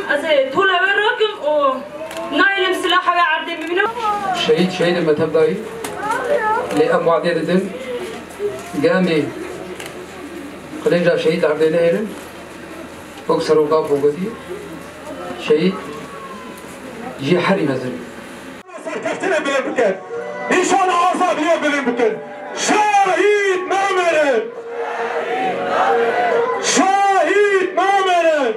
أزاي طول الرقم أو نايلم سلاح عردي منه شهيد المتبعي لأم عديدة قامي قليجا شهيد عردي نهر أكسر وقاف وقدي شهيد جي حري مزل سركفتنا بالمكان إن شاء الله عصابية بالمكان شهيد مامرن شهيد مامرن